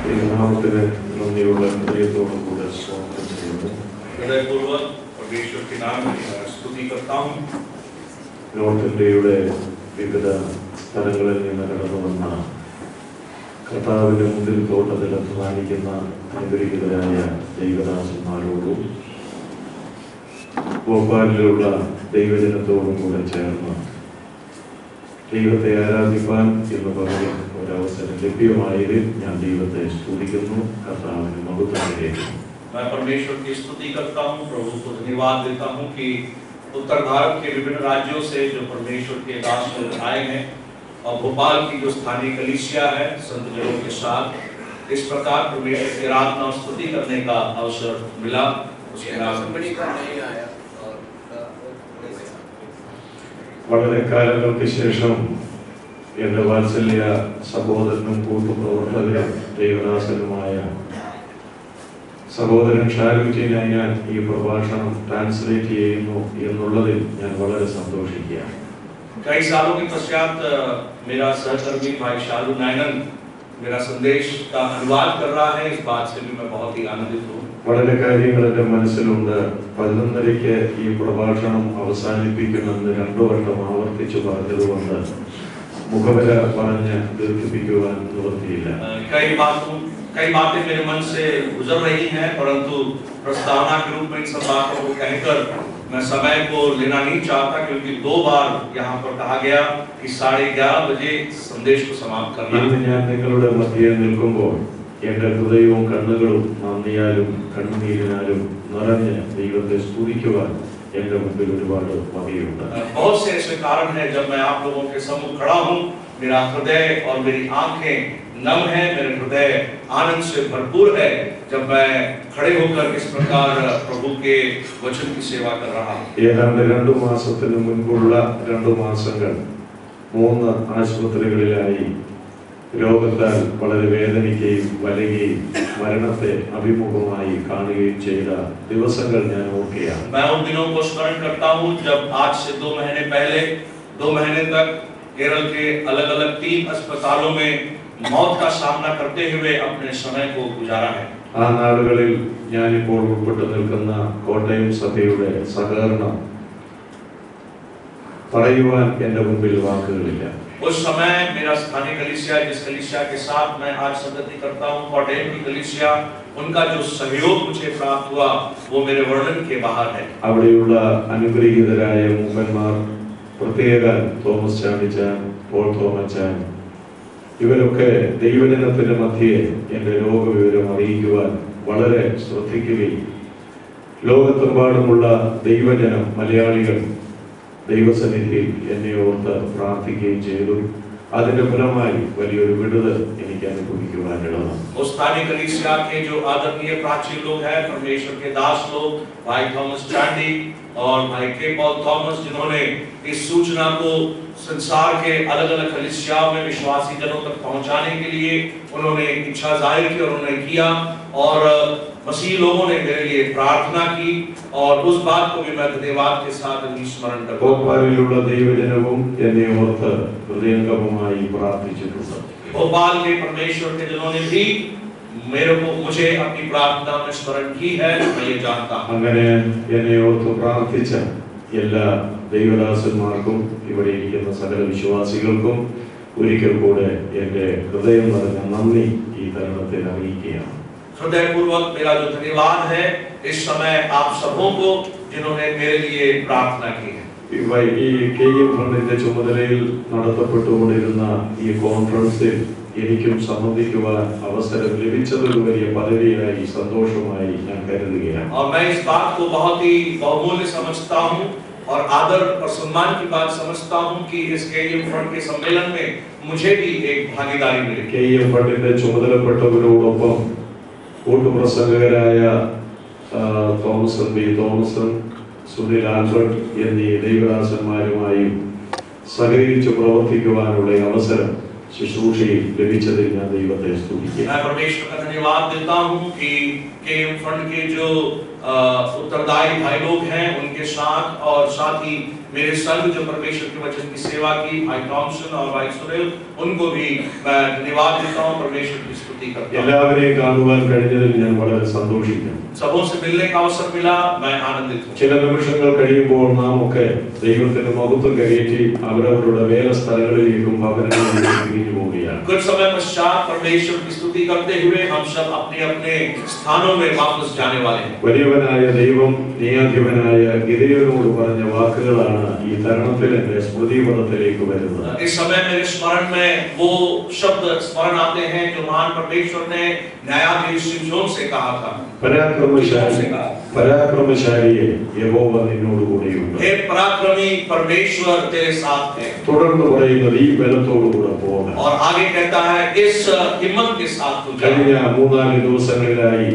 നാമത്തിന് നന്ദിയുള്ള ഹൃദയത്തോടും കൂടെ സ്വാഗതം ചെയ്യുന്നു. ഹൃദയപൂർവ്വം परमेश्वर के नाम की स्तुति करता हूँ. നോർത്ത് ഇന്ത്യയുടെ വിവിധ സ്ഥലങ്ങളിൽ നിന്ന് കടന്നു വന്ന കർത്താവിന്റെ മുമ്പിൽ തോട്ടത്തിൽ അധ്വാനിക്കുന്ന അനുഗ്രഹീതരായ ദൈവദാസന്മാരോടും ഭോപ്പാലിലുള്ള ദൈവജനത്തോടും കൂടെ ചേർന്ന് ദൈവത്തെ ആരാധിപ്പാൻ എന്ന് പറഞ്ഞ ഒരവസരം ലഭ്യമായതിൽ ഞാൻ ദൈവത്തെ സ്തുതിക്കുന്നു. കർത്താവിന് മഹത്വം. मैं परमेश्वर की स्तुति करता हूँ, प्रभु को धन्यवाद देता हूँ कि उत्तर भारत के विभिन्न राज्यों से जो परमेश्वर के दास आए हैं और भोपाल की जो स्थानीय कलीसिया है संत जनों के साथ इस प्रकार परमेश्वर की आराधना और स्तुति करने का अवसर मिला. उसके नाम വളരെ കാലങ്ങൾക്ക് ശേഷം എൻ്റെ വാത്സല്യ സഹോദരനും കൂട്ടുപ്രവർത്തകരും ദൈവദാസനുമായ സഹോദരൻ ഷാരുഖിനെ ഞാൻ ഈ പ്രഭാഷണം ട്രാൻസ്ലേറ്റ് ചെയ്യുന്നു എന്നുള്ളതിൽ ഞാൻ വളരെ സന്തോഷിക്കുകയാണ്. कई सालों के पश्चात मेरा सहकर्मी भाई शालू नायनन मेरा संदेश का अनुवाद कर रहा है. इस बात से भी मैं बहुत ही आनंदित हूँ. വളരെ കാര്യങ്ങൾ എൻ്റെ മനസ്സിലുണ്ട്. 11:30 ഈ പ്രഭാഷണം അവസാനിപ്പിക്കുമെന്ന് 2 വട്ടം ആവർത്തിച്ചു പറഞ്ഞതുകൊണ്ട് മുഖവര പറഞ്ഞ് ദീർഘിപ്പിക്കുവാൻ നിവൃത്തിയില്ല. कई बातें मेरे मन से गुजर रही हैं, परंतु प्रस्तावना के रूप में इन सब बातों को कहकर मैं समय को लेना नहीं चाहता, क्योंकि 2 बार यहाँ पर कहा गया कि 11:30 बजे संदेश को समाप्त करना. ഞാൻ നിങ്ങളുടെ മധ്യേ നിൽക്കുമ്പോൾ എൻ്റെ ഹൃദയവും കണ്ണുകളും നന്ദിയാലും കണ്ണുനീരിനാലും നിറഞ്ഞ് ദൈവത്തെ സ്തുതിക്കുവാൻ എൻ്റെ മുമ്പിൽ ഒരുപാട് വകയുണ്ട്. बहुत से ऐसे कारण हैं जब मैं आप लोगों के सम्मुख खड़ा हूँ, मेरा हृदय और मेरी आंखें नम है, मेरा हृदय आनंद से भरपूर है जब मैं खड़े होकर इस प्रकार प्रभु के वचन की सेवा कर रहा हूँ. ഏതാണ്ട് 2 മാസത്തിന് മുൻപുള്ള 2 മാസങ്ങൾ 3 ആശുപത്രികളിലായി രോഗത്താൽ വളരെ വേദനിക്കുകയും വലയുകയും മരണത്തെ അഭിമുഖമായി കാണുകയും ചെയ്ത ദിവസങ്ങൾ ഞാൻ ഓർക്കുകയാണ്. मैं उन दिनों को स्मरण करता हूँ जब आज से 2 महीने पहले 2 महीने तक केरल के अलग-अलग 3 अस्पतालों में मौत का सामना करते हुए अपने समय को गुजारा है. ആ നാളുകളിൽ ഞാനിപ്പോൾ ഉൾപ്പെട്ടു നിൽക്കുന്ന കോട്ടയം സഭയുടെ സഹകരണം പറയുവാൻ എൻ്റെ മുമ്പിൽ വാക്കുകളില്ല. उस समय मेरा स्थानीय कलीसिया, जिस कलीसिया के साथ मैं आज संगति करता हूँ, कोटयम की कलीसिया, उनका जो सहयोग मुझे प्राप्त हुआ वो मेरे वर्णन के बाहर है. അവിടെയുള്ള അനുഗ്രഹീതരായ മൂപ്പന്മാർ, പ്രത്യേക തോമസ് ചാണ്ടിച്ചാൻ, പോൾ തോമച്ചാൻ, ഇവരൊക്കെ ദൈവജനത്തിന്റെ മധ്യേ എൻ്റെ രോഗവിവരം അറിയിക്കുവാൻ വളരെ ശ്രദ്ധിക്കുകയും ലോകത്തെമ്പാടുമുള്ള ദൈവജനം, മലയാളികൾ ദൈവസന്നിധിയിൽ എന്നെ ഓർത്ത് പ്രാർത്ഥിക്കുകയും ചെയ്തു. അതിന്റെ ഫലമായി വലിയൊരു വിടുതൽ എനിക്ക് അനുഭവിക്കുവാനുള്ളതാണ്. स्थानीय कलीसिया के जो आदरणीय प्राचीन लोग हैं, परमेश्वर के दास लोग, भाई थॉमस चांडी और भाई के पॉल थॉमस, जिन्होंने इस सूचना को संसार के अलग-अलग कलीसियाओं में विश्वासी जनों तक पहुंचाने के लिए उन्होंने इच्छा जाहिर की और उन्होंने किया, और मसीह लोगों ने मेरे लिए प्रार्थना की, और उस बात को भी मैं धन्यवाद के साथ स्मरण करता हूं. ഭോപ്പാലിലുള്ള ദൈവജനവും എന്നെ ഓർത്ത് ഹൃദയംഗമമായി പ്രാർത്ഥിച്ചിട്ടുണ്ട്. भोपाल के परमेश्वर के जनों ने भी मुझे अपनी प्रार्थना में स्मरण की है, मैं ये जानता हूं. അങ്ങനെ എന്നെ ഓർത്ത് പ്രാർത്ഥിച്ച എല്ലാ ദൈവദാസന്മാർക്കും ഇവിടെ ഇരിക്കുന്ന സകല വിശ്വാസികൾക്കും ഒരിക്കൽ കൂടെ എൻ്റെ ഹൃദയം നിറഞ്ഞ നന്ദി ഈ തരുണത്തിൽ അറിയിക്കുകയാണ്. हृदयपूर्वक मेरा जो धन्यवाद है इस समय आप सबों को जिन्होंने मेरे लिए प्रार्थना की है. ഈ KM ഫണ്ടിന്റെ ചുമതലയിൽ നടത്തപ്പെട്ടുകൊണ്ടിരുന്ന ഈ കോൺഫറൻസിൽ എനിക്കും സംബന്ധിക്കുവാൻ അവസരം ലഭിച്ചതൊരു വലിയ പദവിയായി സന്തോഷമായി ഞാൻ കരുതുകയാണ്. और मैं इस बात को बहुत ही बहुमूल्य समझता हूँ और आदर और सम्मान की बात समझता हूँ कि इस KM फंड के सम्मेलन में मुझे भी एक भागीदारी मिली. KM ഫണ്ടിന്റെ ചുമതലപ്പെട്ടവരോടൊപ്പം കൂട്ടുപ്രസംഗകരായ തോമസൺ ബി തോമസൺ, സുനിൽ ആൽബർട്ട് എന്നീ ദൈവദാസന്മാരുമായും സഹകരിച്ച് പ്രവർത്തിക്കുവാനുള്ള അവസരം ശുശ്രൂഷയിൽ ലഭിച്ചതിൽ ഞാൻ ദൈവത്തെ സ്തുതിക്കുന്നു. मैं परमेश्वर का धन्यवाद देता हूँ कि KM फंड के जो उत्तरदायी भाई लोग हैं उनके साथ, और साथ ही मेरे संग जो परमेश्वर के वचन की सेवा की, भाई थॉमसन और भाई सुनील, उनको भी मैं धन्यवाद देता हूँ, परमेश्वर की स्तुति करता हूँ। എല്ലാവരെയും കാണുവാൻ കഴിഞ്ഞതിൽ ഞാൻ വളരെ സന്തോഷിക്കുന്നു. सबों से मिलने का अवसर मिला, मैं आनंदित हूँ। ചില നിമിഷങ്ങൾ കഴിയുമ്പോൾ നാം ഒക്കെ ദൈവത്തിന്റെ മഹത്വം കയറ്റി അവരവരുടെ വേല സ്ഥലങ്ങളിലേക്കും ഭവനങ്ങളിലേക്കും തിരിഞ്ഞു പോവുകയാണ്. कुछ समय पश्चात परमेश्वर की स्तुति करते हुए हम सब अपने अपने स्थानों में वापस जाने वाले हैं। വലിയവനായ ദൈവം ന്യായാധിപനായ ഗിദെയോനോട് പറഞ്ഞ വാക്കുകളാണ് ഈ തരുണത്തിൽ എന്റെ സ്മൃതിപഥത്തിലേക്ക് വരുന്നത്. इस समय मेरे स्मरण में वो शब्द स्मरण आते हैं जो महान परमेश्वर ने न्यायाधीश शिमशोन से कहा था। പരാക്രമശാലിയെ യഹോവ നിന്നോട് കൂടെയുണ്ട്. हे पराक्रमी परमेश्वर तेरे साथ है। തുടർന്ന് പറയുന്നത് ഈ ബലത്തോടുകൂടെ പോക. और आगे कहता है इस हिम्मत के साथ तू जा। കഴിഞ്ഞ 3-4 ദിവസങ്ങളിലായി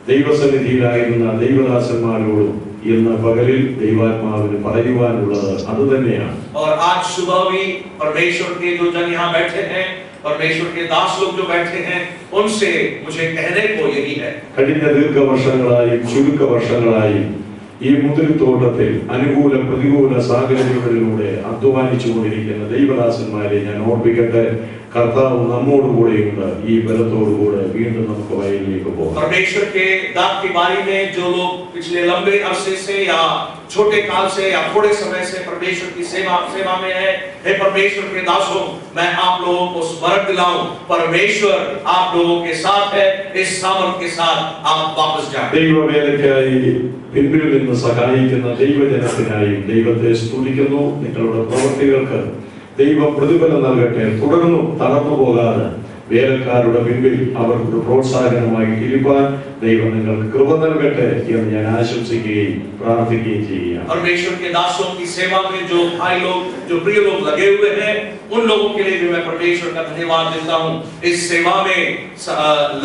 ദൈവസന്നിധിയിലായിരുന്ന ദൈവദാസന്മാരോടും ഇന്ന് പകലിൽ ദൈവാത്മാവിന് പറയുവാനുള്ളത് അത് തന്നെയാണ്. और आज सुबह भी परमेश्वर के जो जन यहाँ बैठे हैं, परमेश्वर के दास लोग जो बैठे हैं, उनसे मुझे कहने को यही है। കഴിഞ്ഞ ദീർഘവർഷങ്ങളായി ചുരുക്ക വർഷങ്ങളായി ഈ മുന്തിരിത്തോട്ടത്തിൽ അനുകൂല പ്രതികൂല സാഹചര്യങ്ങളിലൂടെ അധ്വാനിച്ചുകൊണ്ടിരിക്കുന്ന ദൈവദാസന്മാരെ ഞാൻ ഓർമ്മിക്കട്ടെ, കർത്താവ് നമ്മോടുകൂടെയുണ്ട്. ഈ ബലത്തോടുകൂടെ വീണ്ടും നമുക്ക് വയലിലേക്ക് പോകാം. परमेश्वर के दास की बारी में जो लोग पिछले लंबे अरसे से या छोटे काल से या थोड़े समय से परमेश्वर की सेवा में है, हे परमेश्वर के दासों, मैं आप लोगों को स्मरण दिलाऊं, परमेश्वर आप लोगों के साथ है। इस सामर्थ के साथ आप वापस जाएं। ദൈവവേലയ്ക്കായി പിൻപിൽ നിന്ന് സഹായിക്കുന്ന ദൈവജനത്തിനായും ദൈവത്തെ സ്തുതിക്കുന്നു. നിങ്ങളുടെ പ്രവൃത്തികൾക്ക് ദൈവം പ്രതിഫലം നൽകട്ടെ. തുടർന്നു തളർന്നു പോകാതെ വേലക്കാരുടെ പിൻപിൽ അവർക്ക് പ്രോത്സാഹനമായി ഇരിപ്പാൻ ദൈവം നിങ്ങൾക്ക് കൃപ നൽകട്ടെ എന്ന് ഞാൻ ആശംസിക്കുകയും പ്രാർത്ഥിക്കുകയും ചെയ്യുകയാണ്. परमेश्वर के दासों की सेवा में जो भाई लोग, जो प्रिय लोग लगे हुए हैं, उन लोगों के लिए भी मैं परमेश्वर का धन्यवाद देता हूँ। इस सेवा में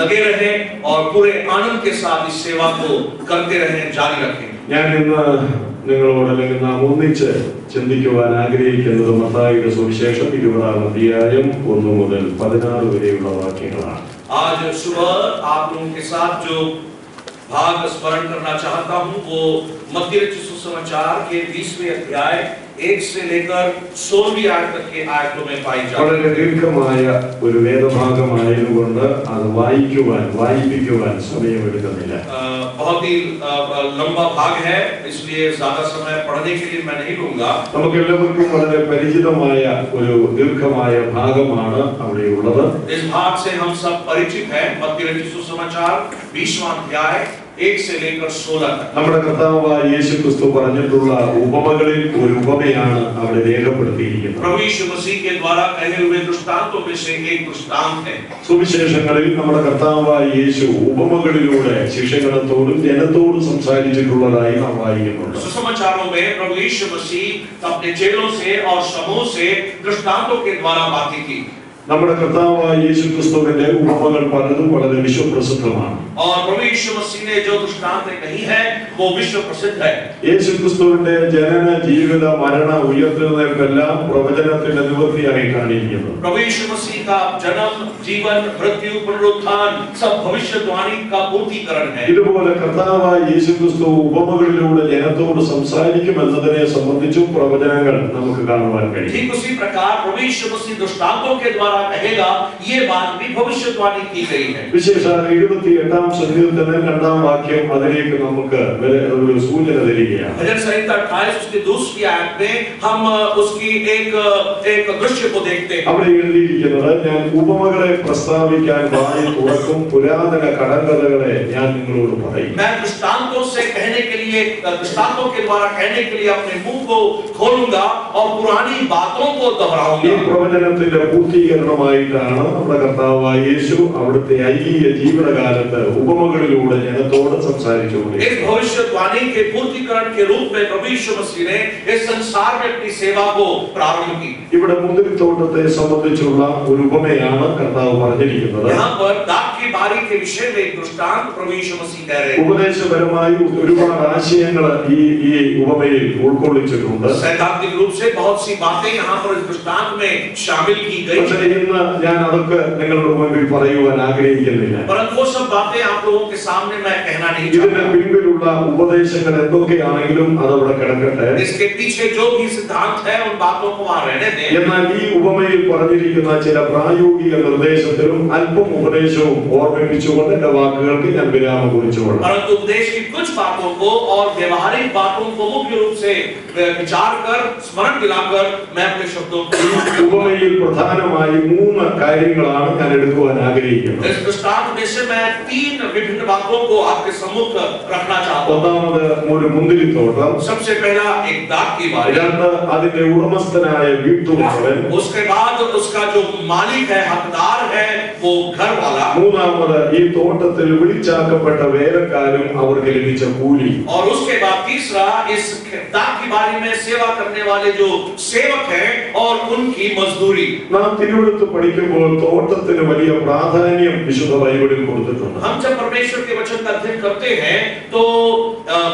लगे रहें और पूरे आनंद के साथ इस सेवा को करते रहें, जारी रखें। ഞാൻ ഇന്ന് നിങ്ങളോട് അല്ലെങ്കിൽ നാം ഒന്നിച്ച് ചിന്തിക്കുവാൻ ആഗ്രഹിക്കുന്നത് മത്തായിയുടെ സുവിശേഷം 20-ാം അധ്യായം 1 മുതൽ 16 വരെയുള്ള വാക്യങ്ങളാണ്. आज सुबह आप लोगों के साथ जो भाग स्मरण करना चाहता हूँ वो मत्ती रचित सुसमाचार के 20वें अध्याय 1 से लेकर 16वीं आयत तक के आयतों में पाई जाती है। വളരെ ദീർഘമായ ഒരു വേദഭാഗമായതുകൊണ്ട് അത് വായിപ്പിക്കുവാൻ സമയമെടുക്കുന്നില്ല. बहुत ही लंबा भाग है, इसलिए ज्यादा समय पढ़ने के लिए मैं नहीं लूंगा। നമുക്ക് എല്ലാവർക്കും വളരെ പരിചിതമായ ഒരു ദീർഘമായ ഭാഗമാണ് അവിടെ ഉള്ളത്. इस भाग से हम सब परिचित हैं। मत्ती रचित सुसमाचार 20वां अध्याय 1 से लेकर 16 तक। നമ്മുടെ കർത്താവായ യേശുക്രിസ്തു പറഞ്ഞിട്ടുള്ള ഉപമകളിൽ ഒരു ഉപമയാണ് അവിടെ രേഖപ്പെടുത്തിയിരിക്കുന്നത്. प्रभु यीशु मसीह के द्वारा कहे हुए दृष्टांतों में से एक दृष्टांत है। സുവിശേഷങ്ങളിൽ നമ്മുടെ കർത്താവായ യേശു ഉപമകളിലൂടെ ശിഷ്യഗണത്തോടും ജനത്തോടും സംസാരിച്ചിട്ടുള്ളതായി നാം വായിക്കുന്നുണ്ട്. सुसमाचारों में प्रभु यीशु मसीह अपने चेलों से और समूह से दृष्टांतों के द्वारा बातें की। നമ്മുടെ കർത്താവായ യേശുക്രിസ്തുവിന്റെ ഉപമകൾ പലതും വളരെ വിശ്വപ്രസിദ്ധമാണ്. और प्रभु यीशु मसीह ने जो दृष्टांत कही है वो विश्व प्रसिद्ध है। യേശുക്രിസ്തുവിന്റെ ജനന ജീവിത മരണ ഉയർത്തെഴുന്നേൽപ്പെല്ലാം പ്രവചനത്തിന്റെ നിവൃത്തിയായി കാണിക്കുന്നത്. प्रभु यीशु मसीह का जन्म, जीवन, मृत्यु, पुनरुत्थान सब भविष्यवाणी का पूर्तिकरण है। ഇതുപോലെ കർത്താവായ യേശുക്രിസ്തു ഉപമകളിലൂടെ ജനത്തോട് സംസാരിക്കുമെന്നതിനെ സംബന്ധിച്ചും പ്രവചനങ്ങൾ നമുക്ക് കാണുവാൻ കഴിയും. ठीक उसी प्रकार प्रभु यीशु मसीह दृष्टांतों के द्वारा कहेगा, ये बात भी भविष्यवाणी की गई है। വിശേഷാൽ 78-ാം സങ്കീർത്തനം 2-ാം വാക്യം അതിലേക്ക് നമുക്ക് ഒരു സൂചന തരികയാണ്. भजन संहिता 28 उसकी दूसरी आयत में हम उसकी एक दृश्य को देखते हैं। അവിടെ എഴുതിയിരിക്കുന്നത്, ഞാൻ ഉപമകളെ പ്രസ്താവിക്കാൻ വായി തുറക്കും, പുരാതന കടങ്കഥകളെ ഞാൻ നിങ്ങളോട് പറയും. मैं दृष्टांतों से कहने के लिए, दृष्टांतों के द्वारा कहने के लिए अपने मुंह को खोलूंगा और पुरानी बातों को दोहराऊंगा। ഈ പ്രവചനത്തിന്റെ പൂർത്തീകരണമായിട്ടാണ് നമ്മുടെ കർത്താവായ യേശു അവിടുത്തെ ഐഹിക ജീവിതകാലത്ത് ഉപമകളിലൂടെ ജനത്തോട് സംസാരിച്ചുകൊണ്ടിരിക്കുന്നത്. इस भविष्यवाणी के पूर्तिकरण के रूप में प्रभु यीशु मसीह ने इस संसार में अपनी सेवा को प्रारंभ की। ഇവിടെ മുന്തിരിത്തോട്ടത്തെ സംബന്ധിച്ചുള്ള ഒരു ഉപമയാണ് കർത്താവ് പറഞ്ഞിരിക്കുന്നത്. यहाँ पर दाख की बारी के विषय में एक दृष्टांत प्रभु यीशु मसीह कह रहे हैं। ഉപദേശപരമായി ഒരുപാട് ആശയങ്ങൾ ഈ ഉപമയിൽ ഉൾക്കൊള്ളിച്ചിട്ടുണ്ട്. सैद्धांतिक रूप से बहुत सी बातें यहाँ पर इस दृष्टांत में शामिल की गई। ഇന്ന് ഞാൻ അതൊക്കെ നിങ്ങളുടെ മുമ്പിൽ പറയുവാൻ ആഗ്രഹിക്കുന്നില്ല. परंतु वो सब बातें आप लोगों के सामने मैं कहना नहीं चाहता। ഇതിന്റെ പിന്നിലുള്ള ഉപദേശങ്ങൾ എന്തൊക്കെയാണെങ്കിലും അതവിടെ കിടക്കട്ടെ. इसके पीछे जो भी सिद्धांत है उन बातों को वहां रहने दें। എന്നാൽ ഈ ഉപമയിൽ പറഞ്ഞിരിക്കുന്ന ചില പ്രായോഗിക നിർദ്ദേശത്തിലും അല്പം ഉപദേശവും ഓർമ്മിപ്പിച്ചുകൊണ്ട് എന്റെ വാക്കുകൾക്ക് ഞാൻ വിരാമം കുറിച്ചുകൊള്ളാം. परंतु उपदेश की कुछ बातों को और व्यवहारिक बातों को मुख्य रूप से विचार कर स्मरण दिलाकर मैं अपने शब्दों को ഉപമയിൽ പ്രധാനമായി 3 കാര്യങ്ങളാണ് ഞാൻ എടുക്കുവാൻ ആഗ്രഹിക്കുന്നത്. इस दृष्टांत में से मैं 3 विभिन्न बातों को आपके सम्मुख रखना चाहता हूं। ഒന്നാമത് ഒരു മുന്തിരിത്തോട്ടം, सबसे पहला एक दाख की बारी, രണ്ട് അതിന്റെ ഉടമസ്ഥനായ വീട്ടുടമസ്ഥൻ, उसके बाद उसका जो मालिक है, हकदार है, वो घर वाला, മൂന്നാമത് ഈ തോട്ടത്തിൽ വിളിച്ചാക്കപ്പെട്ട വേലക്കാരും അവർക്ക് ലഭിച്ച കൂലി, और उसके बाद तीसरा इस दाख की बारी में सेवा करने वाले जो सेवक हैं और उनकी मजदूरी। നാം തിരുവെഴുത്ത് പഠിക്കുമ്പോൾ തോട്ടത്തിന് വലിയ പ്രാധാന്യം വിശുദ്ധ ബൈബിളിൽ കൊടുത്തിട്ടുണ്ട്. हम जब परमेश्वर के वचन का अध्ययन करते हैं तो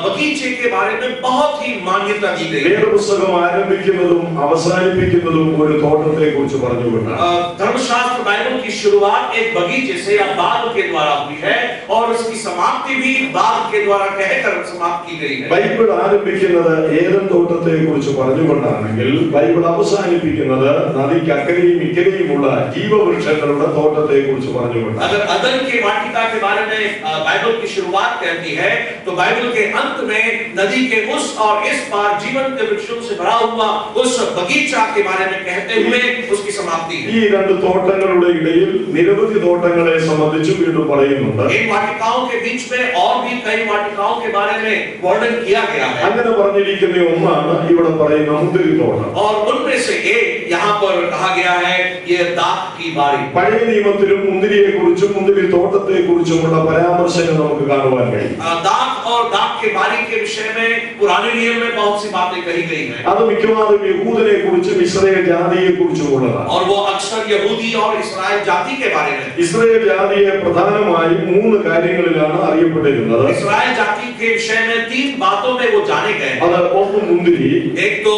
बगीचे के बारे में बहुत ही मान्यता दी गई है। വേദപുസ്തകം ആരംഭിക്കുന്നതും അവസാനിപ്പിക്കുന്നതും ഒരു തോട്ടത്തെ കുറിച്ച് പറഞ്ഞുകൊണ്ടാണ്. धर्मशास्त्र बाइबल की शुरुआत एक बगीचे से या बाग के द्वारा हुई है और इसकी समाप्ति भी बाग के द्वारा कहकर समाप्त की गई है। ബൈബിൾ ആരംഭിക്കുന്നത് ഏദൻ തോട്ടത്തെ കുറിച്ച് പറഞ്ഞുകൊണ്ടാണെങ്കിൽ ബൈബിൾ അവസാനിപ്പിക്കുന്നത് നദിക്ക് അക്കരയും ഇക്കരയുമുള്ള ജീവവൃക്ഷങ്ങളുടെ തോട്ടത്തെ കുറിച്ച് പറഞ്ഞുകൊണ്ടാണ്. अगर अदन के वाटिका के बारे में बाइबल की शुरुआत कहती है तो बाइबल के अंत में नदी के उस और इस पार जीवन के वृक्षों से भरा हुआ उस बगीचा के बारे में कहते हुए उसकी समाप्ति है। ഈ രണ്ട് തോട്ടങ്ങളുടെ ഇടയിൽ നിരവധി തോട്ടങ്ങളെ സംബന്ധിച്ച് വീണ്ടും പറയുന്നുണ്ട്. इन वाटिकाओं के बीच में और भी कई वाटिकाओं के बारे में वर्णन किया गया है। അങ്ങനെ പറഞ്ഞിരിക്കുന്ന ഒന്നാണ് ഇവിടെ പറയുന്ന മുന്തിരിത്തോട്ടം. और उनमें से एक यहाँ पर कहा गया है ये दाख की बारी। പഴയ നിയമത്തിലും മുന്തിരിയെ കുറിച്ചും മുന്തിരി തോട്ടത്തെ കുറിച്ചുമുള്ള പരാമർശങ്ങൾ നമുക്ക് കാണുവാൻ കഴിയും. दाख और दाख के बारी के विषय में पुराने नियम में बहुत सी बातें कही गई हैं। അത് മിക്കവാറും യഹൂദനെ കുറിച്ചും ഇസ്രായേൽ ജാതിയെ കുറിച്ചുമുള്ളതാണ്. और वो अक्सर यहूदी और इस्राएल जाति के बारे में। ഇസ്രായേൽ ജാതിയെ പ്രധാനമായും 3 കാര്യങ്ങളിലാണ് അറിയപ്പെട്ടിരുന്നത്. इस्राएल जाति के विषय में 3 बातों में वो जाने गए। അത് ഒന്ന് മുന്തിരി, एक तो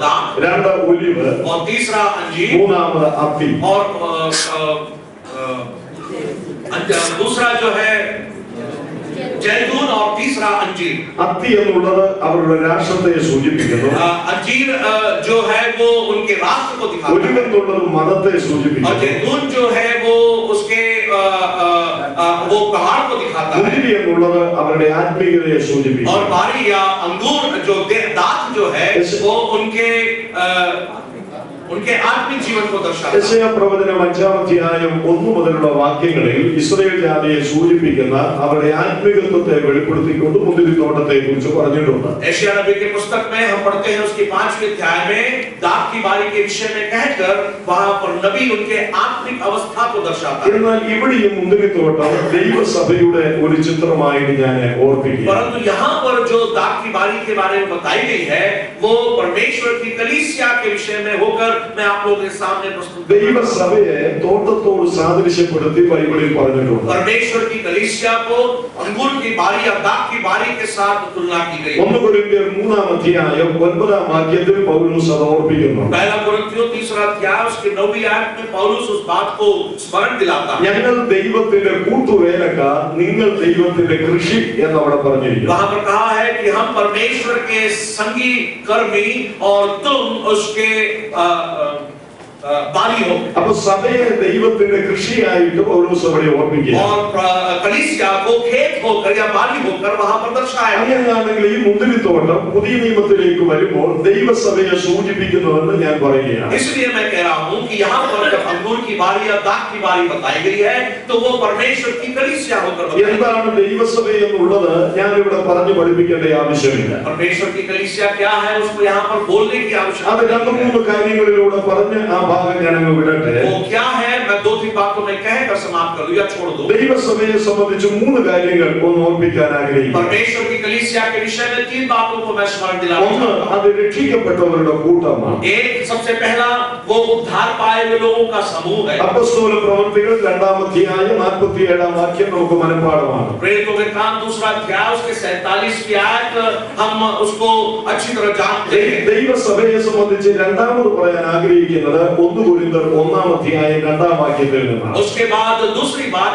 दाख, രണ്ട് ഒലിവ്, और तीसरा अंजीर, മൂന്നാമത് അത്തി. और दूसरा जो है जैतून और तीसरा अंजीर। അത്തി എന്നുള്ളത് അവരുടെ രാഷ്ട്രത്തെ സൂചിപ്പിക്കുന്നു. अंजीर जो है वो उनके राष्ट्र को दिखाता है। ഒലിവ് എന്നുള്ളത് മതത്തെ और സൂചിപ്പിക്കുന്നു. जैतून जो है वो उसके वो पहाड़ को दिखाता है। മുന്തിരി എന്നുള്ളത് അവരുടെ ആത്മീയതയെ और സൂചിപ്പിക്കുന്നു. बारी या अंगूर जो दाख जो है वो उनके आत्मिक जीवन को दर्शाता है। യെശയ്യാ പ്രവചനം 5-ാം അധ്യായം 1 മുതലുള്ള വാക്യങ്ങളിൽ ഇസ്രായേൽ ജാതിയെ സൂചിപ്പിക്കുന്ന അവരുടെ ആത്മീയത്വത്തെ വെളിപ്പെടുത്തിക്കൊണ്ട് മുന്തിരിത്തോട്ടത്തെ കുറിച്ച് പറഞ്ഞിട്ടുണ്ട്. यशायाह नबी के पुस्तक में हम पढ़ते हैं उसके 5वें अध्याय में दाख की बारी के विषय में कहकर वहां पर नबी उनके आत्मिक अवस्था को दर्शाता है। എന്നാൽ ഇവിടെയും മുന്തിരിത്തോട്ടം ദൈവസഭയുടെ ഒരു ചിത്രമായിട്ട് ഞാൻ ഓർപ്പിക്കുന്നു. परंतु यहाँ पर जो दाख की बारी के बारे में बताई गई है वो परमेश्वर की कलीसिया के विषय में होकर मैं आप लोगों के सामने प्रस्तुत ദൈവസഭയെ തോട്ടത്തോട് സാദൃശ്യപ്പെടുത്തി ബൈബിളിൽ പറഞ്ഞിട്ടുണ്ട്. परमेश्वर की कलीसिया को अंगूर की बारी या दाख की बारी के साथ तुलना की गई। 1 കൊരിന്ത്യർ 3-ാം അധ്യായം 9-ാം വാക്യത്തിൽ പൗലോസ് അത് ഓർപ്പിക്കുന്നു. पहला कोरिन्थियों 3रा अध्याय उसके 9वीं आयत में पौलुस उस बात को स्मरण दिलाता है। ഞങ്ങൾ ദൈവത്തിന്റെ കൂട്ടുവേലക്കാർ, നിങ്ങൾ ദൈവത്തിന്റെ കൃഷി എന്ന് അവിടെ പറഞ്ഞിരിക്കുന്നു. वहां पर कहा है कि हम परमेश्वर के संगी कर्मी और तुम उसके बारी हो। അപ്പോൾ സഭയെ ദൈവത്തിന്റെ കൃഷിയായിട്ട് പൗലോസ് അവിടെ ഓർപ്പിക്കുന്നു. और कलीसिया को खेत होकर या बारी होकर वहां पर दर्शाया। അങ്ങനെയാണെങ്കിൽ ഈ മുന്തിരിത്തോട്ടം പുതിയ നിയമത്തിലേക്ക് വരുമ്പോൾ ദൈവസഭയെ സൂചിപ്പിക്കുന്നുവെന്ന് ഞാൻ പറയുകയാണ്. इसलिए मैं कह रहा हूं कि यहाँ पर जब अंगूर की बारी या दाख की बारी बताई गई है तो वो परमेश्वर की कलीसिया होकर എന്താണ് ദൈവസഭ എന്നുള്ളത് ഞാൻ ഇവിടെ പറഞ്ഞു പഠിപ്പിക്കേണ്ട ആവശ്യമില്ല. परमेश्वर की कलीसिया क्या है उसको यहाँ पर बोलने की അത് आवश्यकता 2-3 കാര്യങ്ങളിലൂടെ പറഞ്ഞ് ആ ഭാഗം ഞാൻ അങ്ങ് വിടട്ടെ. वो क्या है मैं 2-3 बात को मैं कहकर समाप्त कर दूं या छोड़ दूं। ദൈവസഭയെ സംബന്ധിച്ച് 3 കാര്യങ്ങൾ ഒന്ന് ഓർമ്മിക്കാൻ ആഗ്രഹിക്കുന്നു. परमेश्वर की कलीसिया के विषय में 3 बातों को मैं स्मरण दिलाना ഒന്ന്, चाहता हूं। അത് രക്ഷിക്കപ്പെട്ടവരുടെ കൂട്ടമാണ്. एक, सबसे पहला वो उद्धार पाए हुए लोगों का समूह है। അപ്പോസ്തല പ്രവൃത്തികൾ 2-ാം അധ്യായം 47-ാം വാക്യം നമുക്ക് മനഃപ്പാഠമാണ്. प्रेरितों के काम 2 अध्याय उसके 47वीं आयत हम उसको अच्छी तरह जानते हैं। ദൈവസഭയെ സംബന്ധിച്ച് രണ്ടാമത് പറയാൻ ആഗ്രഹിക്കുന്നത് 1 കൊരിന്ത്യർ 1-ാം അധ്യായം 2-ാം വാക്യത്തിൽ നിന്നാണ്. उसके बाद दूसरी बात